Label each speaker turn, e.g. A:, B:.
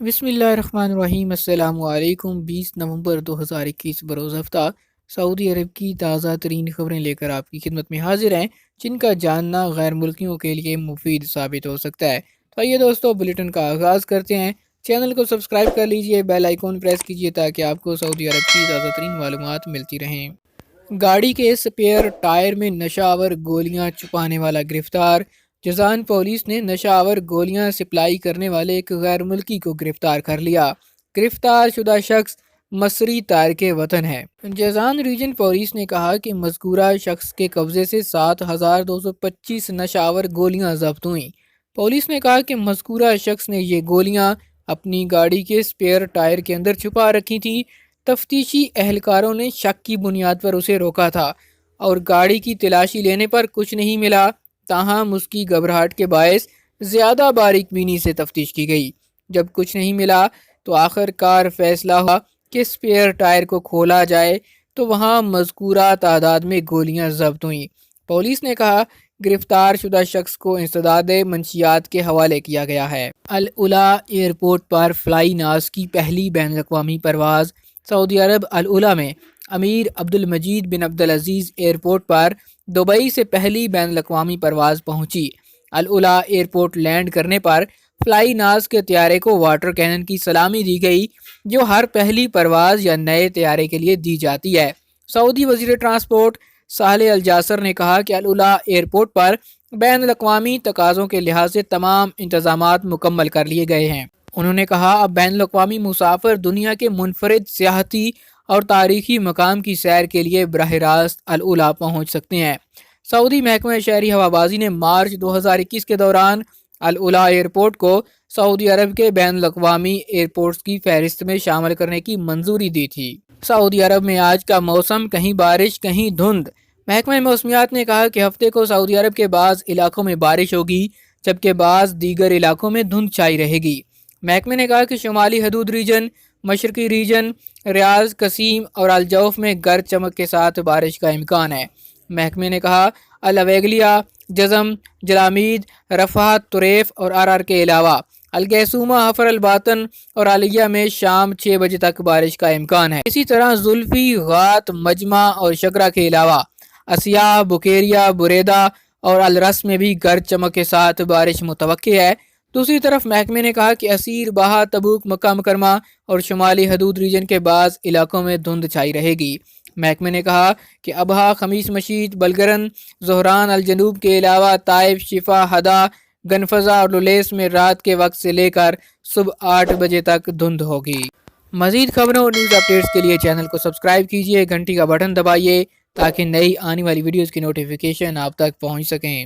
A: بسم اللہ الرحمن الرحیم۔ السلام علیکم۔ 20 نومبر 2021 بروز ہفتہ سعودی عرب کی تازہ ترین خبریں لے کر آپ کی خدمت میں حاضر ہیں، جن کا جاننا غیر ملکیوں کے لیے مفید ثابت ہو سکتا ہے۔ تو آئیے دوستو، بلیٹن کا آغاز کرتے ہیں۔ چینل کو سبسکرائب کر لیجئے، بیل آئیکن پریس کیجئے تاکہ آپ کو سعودی عرب کی تازہ ترین معلومات ملتی رہیں۔ گاڑی کے سپیئر ٹائر میں نشہ آور گولیاں چھپانے والا گرفتار۔ جازان پولیس نے نشہ آور گولیاں سپلائی کرنے والے ایک غیر ملکی کو گرفتار کر لیا۔ گرفتار شدہ شخص مصری تارک وطن ہے۔ جازان ریجن پولیس نے کہا کہ مذکورہ شخص کے قبضے سے 7225 نشہ آور گولیاں ضبط ہوئیں۔ پولیس نے کہا کہ مذکورہ شخص نے یہ گولیاں اپنی گاڑی کے سپیئر ٹائر کے اندر چھپا رکھی تھیں۔ تفتیشی اہلکاروں نے شک کی بنیاد پر اسے روکا تھا اور گاڑی کی تلاشی لینے پر کچھ نہیں ملا، تاہم اس کی گھبراہٹ کے باعث زیادہ باریک بینی سے تفتیش کی گئی۔ جب کچھ نہیں ملا تو آخر کار فیصلہ ہوا کہ سپیئر ٹائر کو کھولا جائے تو وہاں مذکورہ تعداد میں گولیاں ضبط ہوئیں۔ پولیس نے کہا گرفتار شدہ شخص کو انسداد منشیات کے حوالے کیا گیا ہے۔ العلا ایئرپورٹ پر فلائی ناز کی پہلی بین الاقوامی پرواز۔ سعودی عرب العلا میں امیر عبدالمجید بن عبدالعزیز ایئرپورٹ پر دبئی سے پہلی بین الاقوامی پرواز پہنچی۔ العلا ایئرپورٹ لینڈ کرنے پر فلائی ناز کے طیارے کو واٹر کینن کی سلامی دی گئی، جو ہر پہلی پرواز یا نئے طیارے کے لیے دی جاتی ہے۔ سعودی وزیر ٹرانسپورٹ صالح الجاسر نے کہا کہ العلا ایئرپورٹ پر بین الاقوامی تقاضوں کے لحاظ سے تمام انتظامات مکمل کر لیے گئے ہیں۔ انہوں نے کہا اب بین الاقوامی مسافر دنیا کے منفرد سیاحتی اور تاریخی مقام کی سیر کے لیے براہ راست العلا پہنچ سکتے ہیں۔ سعودی محکمہ شہری ہوابازی نے مارچ 2021 کے دوران العلا ایئرپورٹ کو سعودی عرب کے بین الاقوامی ایئرپورٹس کی فہرست میں شامل کرنے کی منظوری دی تھی۔ سعودی عرب میں آج کا موسم کہیں بارش کہیں دھند۔ محکمہ موسمیات نے کہا کہ ہفتے کو سعودی عرب کے بعض علاقوں میں بارش ہوگی، جبکہ بعض دیگر علاقوں میں دھند چھائی رہے گی۔ محکمے نے کہا کہ شمالی حدود ریجن، مشرقی ریجن، ریاض، قصیم اور الجوف میں گرج چمک کے ساتھ بارش کا امکان ہے۔ محکمے نے کہا الویگلیہ، جزم، جلامید، رفحات، طریف اور آرار کے علاوہ الگیسومہ، حفر الباطن اور علیہ میں شام 6 بجے تک بارش کا امکان ہے۔ اسی طرح زلفی، غات، مجمع اور شکرہ کے علاوہ اسیاء، بکیریہ، بریدہ اور الرس میں بھی گرج چمک کے ساتھ بارش متوقع ہے۔ دوسری طرف محکمے نے کہا کہ اسیر، باہا، تبوک، مکہ مکرمہ اور شمالی حدود ریجن کے بعض علاقوں میں دھند چھائی رہے گی۔ محکمے نے کہا کہ ابہا، خمیس مشیط، بلگرن، زہران الجنوب کے علاوہ طائف، شفا، ہدا، گنفذہ اور لولیس میں رات کے وقت سے لے کر صبح 8 بجے تک دھند ہوگی۔ مزید خبروں اور نیوز اپڈیٹس کے لیے چینل کو سبسکرائب کیجئے، گھنٹی کا بٹن دبائیے تاکہ نئی آنے والی ویڈیوز کی نوٹیفیکیشن آپ تک پہنچ سکیں۔